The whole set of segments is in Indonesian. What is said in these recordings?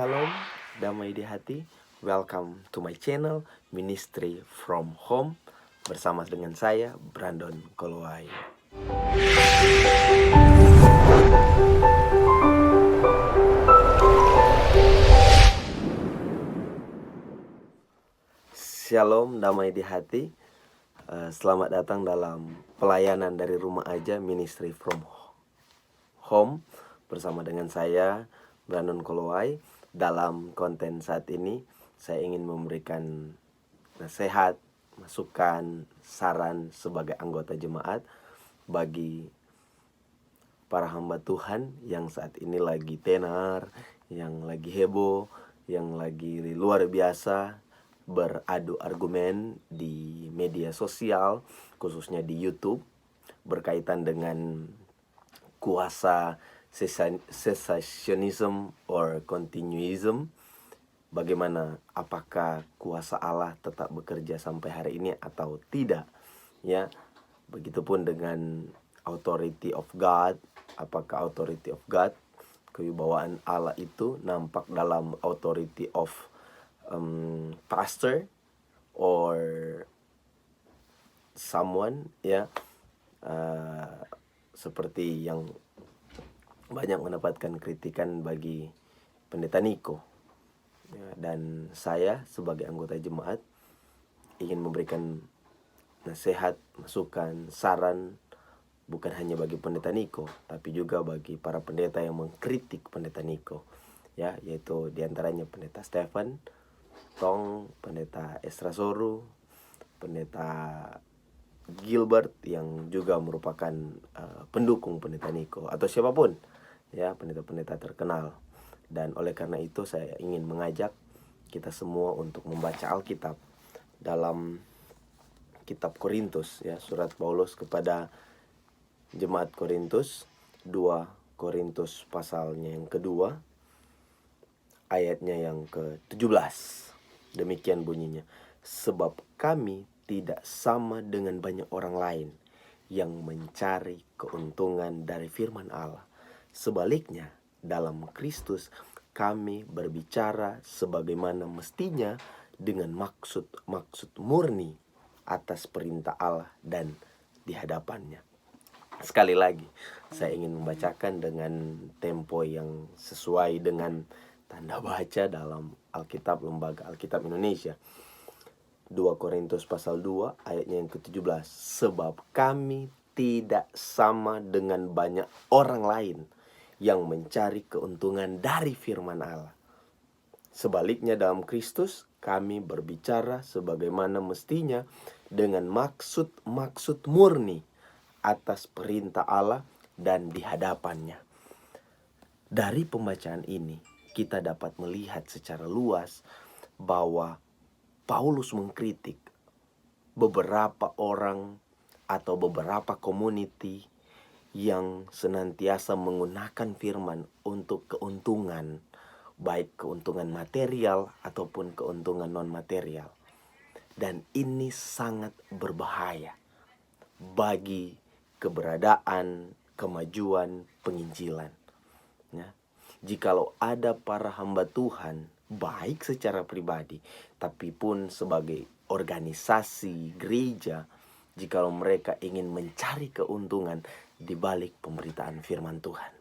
Shalom, damai di hati. Welcome to my channel Ministry from Home bersama dengan saya Brandon Kolowai. Shalom, damai di hati. Selamat datang dalam pelayanan dari rumah aja Ministry from Home bersama dengan saya Brandon Kolowai. Dalam konten saat ini saya ingin memberikan nasihat, masukan, saran sebagai anggota jemaat bagi para hamba Tuhan yang saat ini lagi tenar, yang lagi heboh, yang lagi luar biasa beradu argumen di media sosial, khususnya di YouTube, berkaitan dengan kuasa cessationism or continuism. Bagaimana, apakah kuasa Allah tetap bekerja sampai hari ini atau tidak, ya. Begitupun dengan authority of God. Apakah authority of God, kewibawaan Allah itu nampak dalam authority of pastor or someone, ya, seperti yang banyak mendapatkan kritikan bagi pendeta Niko, ya, dan saya sebagai anggota jemaat ingin memberikan nasihat, masukan, saran bukan hanya bagi pendeta Niko, tapi juga bagi para pendeta yang mengkritik pendeta Niko, ya, yaitu diantaranya pendeta Stephen Tong, pendeta Esra Soru, pendeta Gilbert yang juga merupakan pendukung pendeta Niko, atau siapapun, ya, pendeta-pendeta terkenal. Dan oleh karena itu saya ingin mengajak kita semua untuk membaca Alkitab dalam kitab Korintus, ya, surat Paulus kepada jemaat Korintus, 2 Korintus pasalnya yang kedua, ayatnya yang ke-17. Demikian bunyinya: sebab kami tidak sama dengan banyak orang lain yang mencari keuntungan dari firman Allah. Sebaliknya, dalam Kristus kami berbicara sebagaimana mestinya dengan maksud murni atas perintah Allah dan di hadapannya. Sekali lagi, saya ingin membacakan dengan tempo yang sesuai dengan tanda baca dalam Alkitab, Lembaga Alkitab Indonesia. 2 Korintus pasal 2 ayatnya yang ke-17. Sebab kami tidak sama dengan banyak orang lain yang mencari keuntungan dari firman Allah. Sebaliknya, dalam Kristus kami berbicara sebagaimana mestinya dengan maksud murni atas perintah Allah dan di hadapannya. Dari pembacaan ini kita dapat melihat secara luas bahwa Paulus mengkritik beberapa orang atau beberapa community yang senantiasa menggunakan firman untuk keuntungan, baik keuntungan material ataupun keuntungan non-material. Dan ini sangat berbahaya bagi keberadaan, kemajuan penginjilan, ya. Jikalau ada para hamba Tuhan, baik secara pribadi, tapi pun sebagai organisasi gereja, jikalau mereka ingin mencari keuntungan di balik pemberitaan firman Tuhan,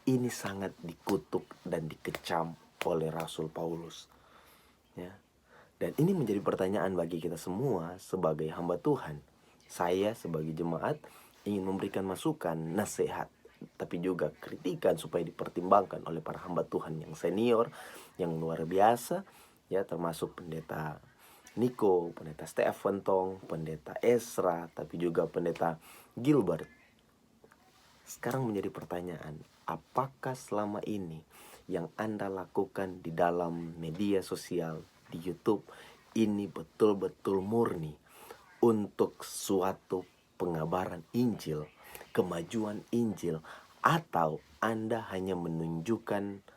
ini sangat dikutuk dan dikecam oleh Rasul Paulus, ya. Dan ini menjadi pertanyaan bagi kita semua sebagai hamba Tuhan. Saya sebagai jemaat ingin memberikan masukan, nasihat, tapi juga kritikan supaya dipertimbangkan oleh para hamba Tuhan yang senior, yang luar biasa, ya, termasuk pendeta Niko, pendeta Stephen Tong, pendeta Esra, tapi juga pendeta Gilbert. Sekarang menjadi pertanyaan, apakah selama ini yang Anda lakukan di dalam media sosial, di YouTube, ini betul-betul murni untuk suatu pengabaran Injil, kemajuan Injil, atau Anda hanya menunjukkan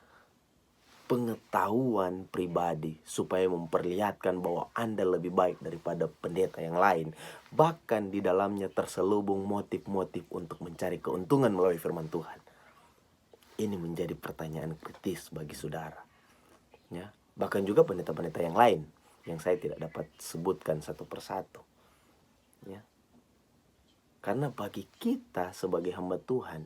pengetahuan pribadi supaya memperlihatkan bahwa Anda lebih baik daripada pendeta yang lain, bahkan di dalamnya terselubung motif-motif untuk mencari keuntungan melalui firman Tuhan? Ini menjadi pertanyaan kritis bagi saudara. Ya, bahkan juga pendeta-pendeta yang lain yang saya tidak dapat sebutkan satu persatu. Ya. Karena bagi kita sebagai hamba Tuhan,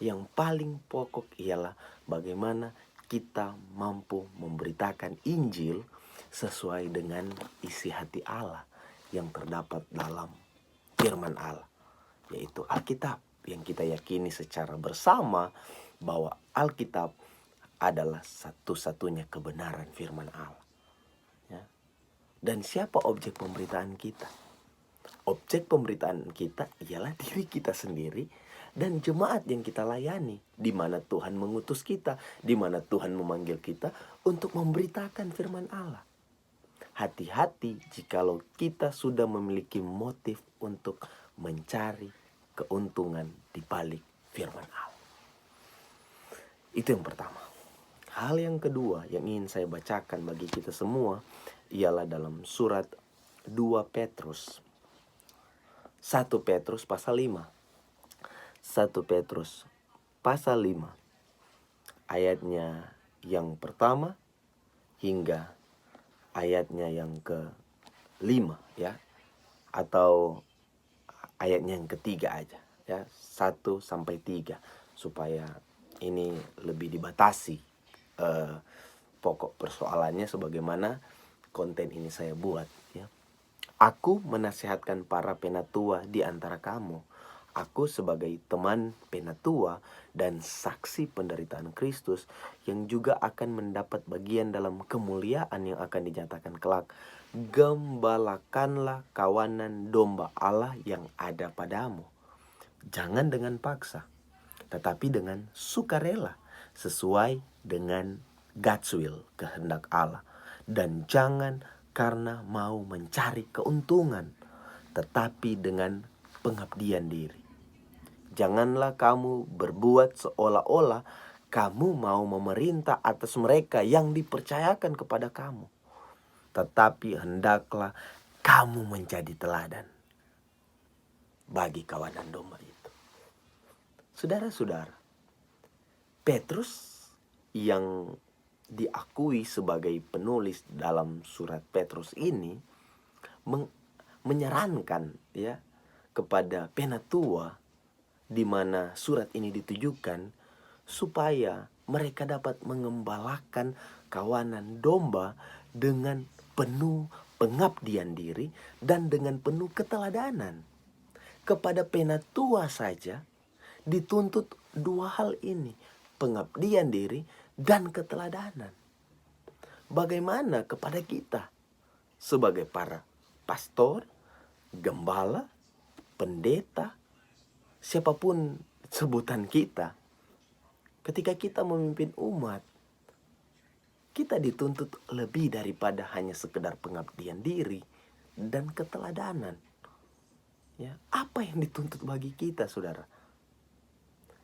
yang paling pokok ialah bagaimana kita mampu memberitakan Injil sesuai dengan isi hati Allah yang terdapat dalam firman Allah, yaitu Alkitab, yang kita yakini secara bersama bahwa Alkitab adalah satu-satunya kebenaran firman Allah. Ya. Dan siapa objek pemberitaan kita? Objek pemberitaan kita ialah diri kita sendiri dan jemaat yang kita layani, di mana Tuhan mengutus kita, di mana Tuhan memanggil kita untuk memberitakan firman Allah. Hati-hati jikalau kita sudah memiliki motif untuk mencari keuntungan di balik firman Allah. Itu yang pertama. Hal yang kedua yang ingin saya bacakan bagi kita semua ialah dalam surat 2 Petrus. 1 Petrus pasal 5. 1 Petrus pasal 5. Ayatnya yang pertama hingga ayatnya yang ke-5 ya. Atau ayatnya yang ketiga aja ya, 1 sampai 3 supaya ini lebih dibatasi pokok persoalannya sebagaimana konten ini saya buat ya. Aku menasihatkan para penatua di antara kamu. Aku sebagai teman penatua dan saksi penderitaan Kristus yang juga akan mendapat bagian dalam kemuliaan yang akan dinyatakan kelak. Gembalakanlah kawanan domba Allah yang ada padamu. Jangan dengan paksa, tetapi dengan sukarela, sesuai dengan God's will, kehendak Allah. Dan jangan karena mau mencari keuntungan, tetapi dengan pengabdian diri. Janganlah kamu berbuat seolah-olah kamu mau memerintah atas mereka yang dipercayakan kepada kamu, tetapi hendaklah kamu menjadi teladan bagi kawanan domba itu. Saudara-saudara, Petrus yang diakui sebagai penulis dalam surat Petrus ini menyarankan ya kepada penatua di mana surat ini ditujukan supaya mereka dapat mengembalakan kawanan domba dengan penuh pengabdian diri dan dengan penuh keteladanan. Kepada penatua saja dituntut dua hal ini, pengabdian diri dan keteladanan. Bagaimana kepada kita sebagai para pastor, gembala, pendeta, siapapun sebutan kita, ketika kita memimpin umat, kita dituntut lebih daripada hanya sekedar pengabdian diri dan keteladanan. Ya, apa yang dituntut bagi kita, saudara?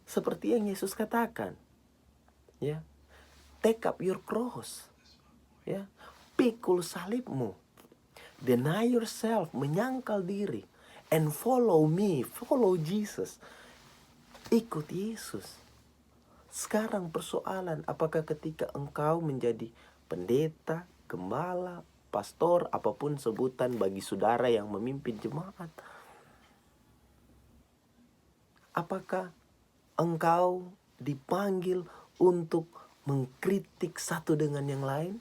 Seperti yang Yesus katakan, ya, take up your cross, ya, pikul salibmu, deny yourself, menyangkal diri, and follow me, follow Jesus, ikut Yesus. Sekarang persoalan, apakah ketika engkau menjadi pendeta, gembala, pastor, apapun sebutan bagi saudara yang memimpin jemaat, apakah engkau dipanggil untuk mengkritik satu dengan yang lain?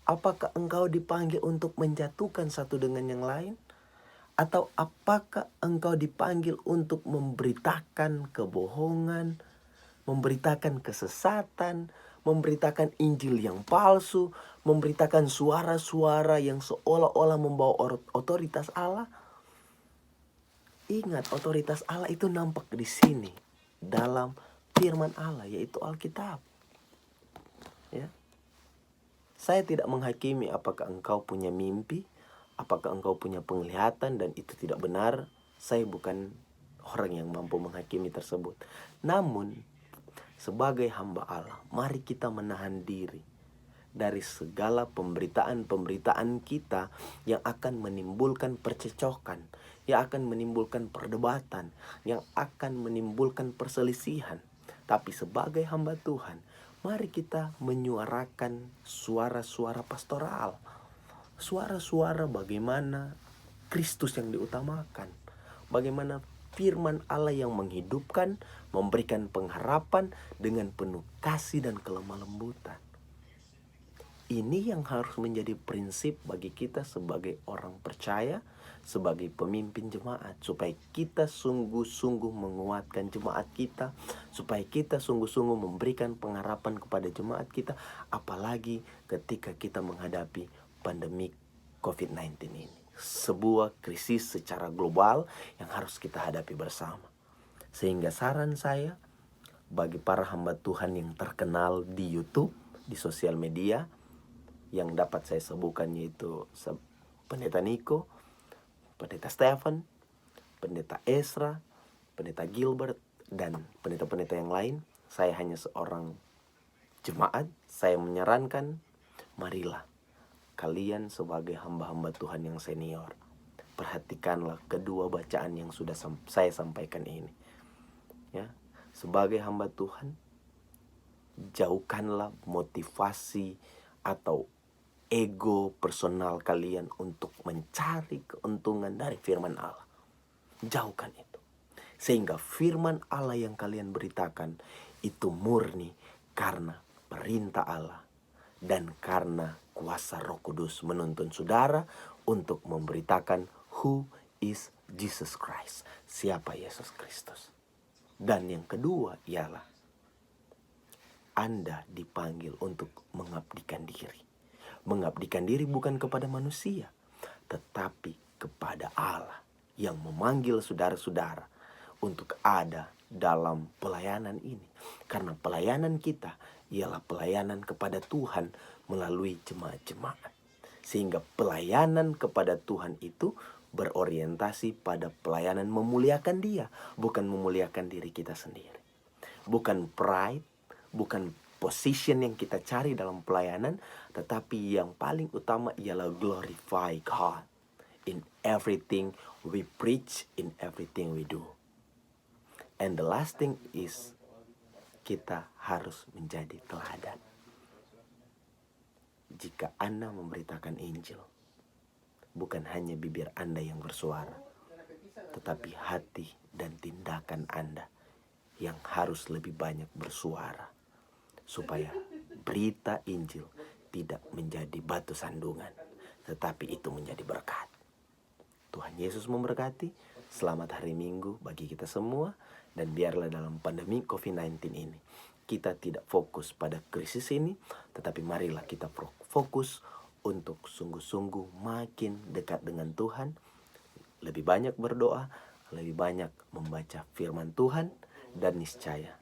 Apakah engkau dipanggil untuk menjatuhkan satu dengan yang lain? Atau apakah engkau dipanggil untuk memberitakan kebohongan, memberitakan kesesatan, memberitakan Injil yang palsu, memberitakan suara-suara yang seolah-olah membawa otoritas Allah? Ingat, otoritas Allah itu nampak di sini dalam firman Allah, yaitu Alkitab. Ya. Saya tidak menghakimi apakah engkau punya mimpi, apakah engkau punya penglihatan dan itu tidak benar. Saya bukan orang yang mampu menghakimi tersebut. Namun, sebagai hamba Allah, mari kita menahan diri dari segala pemberitaan-pemberitaan kita yang akan menimbulkan percecokan, yang akan menimbulkan perdebatan, yang akan menimbulkan perselisihan. Tapi sebagai hamba Tuhan, mari kita menyuarakan suara-suara pastoral. Suara-suara bagaimana Kristus yang diutamakan. Bagaimana firman Allah yang menghidupkan, memberikan pengharapan dengan penuh kasih dan kelemah lembutan. Ini yang harus menjadi prinsip bagi kita sebagai orang percaya, sebagai pemimpin jemaat, supaya kita sungguh-sungguh menguatkan jemaat kita, supaya kita sungguh-sungguh memberikan pengharapan kepada jemaat kita, apalagi ketika kita menghadapi pandemi COVID-19 ini. Sebuah krisis secara global yang harus kita hadapi bersama. Sehingga saran saya bagi para hamba Tuhan yang terkenal di YouTube, di sosial media, yang dapat saya sebutkan yaitu Pendeta Niko, Pendeta Stephen, Pendeta Ezra, Pendeta Gilbert, dan pendeta-pendeta yang lain. Saya hanya seorang jemaat. Saya menyarankan, marilah kalian sebagai hamba-hamba Tuhan yang senior, perhatikanlah kedua bacaan yang sudah saya sampaikan ini. Ya, sebagai hamba Tuhan, jauhkanlah motivasi atau ego personal kalian untuk mencari keuntungan dari firman Allah. Jauhkan itu. Sehingga firman Allah yang kalian beritakan itu murni karena perintah Allah dan karena kuasa Roh Kudus menuntun saudara untuk memberitakan who is Jesus Christ. Siapa Yesus Kristus. Dan yang kedua ialah Anda dipanggil untuk mengabdikan diri. Mengabdikan diri bukan kepada manusia, tetapi kepada Allah yang memanggil saudara-saudara untuk ada dalam pelayanan ini. Karena pelayanan kita ialah pelayanan kepada Tuhan melalui jemaat-jemaat. Sehingga pelayanan kepada Tuhan itu berorientasi pada pelayanan memuliakan Dia, bukan memuliakan diri kita sendiri. Bukan pride, bukan position yang kita cari dalam pelayanan, tetapi yang paling utama ialah glorify God in everything we preach, in everything we do. And the last thing is, kita harus menjadi teladan. Jika Anda memberitakan Injil, bukan hanya bibir Anda yang bersuara, tetapi hati dan tindakan Anda yang harus lebih banyak bersuara, supaya berita Injil tidak menjadi batu sandungan, tetapi itu menjadi berkat. Tuhan Yesus memberkati. Selamat hari Minggu bagi kita semua. Dan biarlah dalam pandemi COVID-19 ini kita tidak fokus pada krisis ini, tetapi marilah kita fokus untuk sungguh-sungguh makin dekat dengan Tuhan, lebih banyak berdoa, lebih banyak membaca firman Tuhan, dan niscaya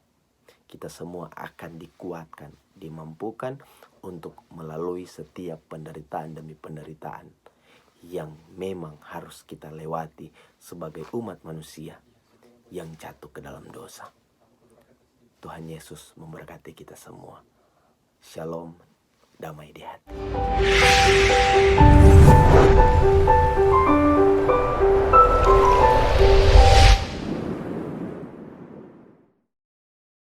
kita semua akan dikuatkan, dimampukan untuk melalui setiap penderitaan demi penderitaan yang memang harus kita lewati sebagai umat manusia yang jatuh ke dalam dosa. Tuhan Yesus memberkati kita semua. Shalom, damai di hati.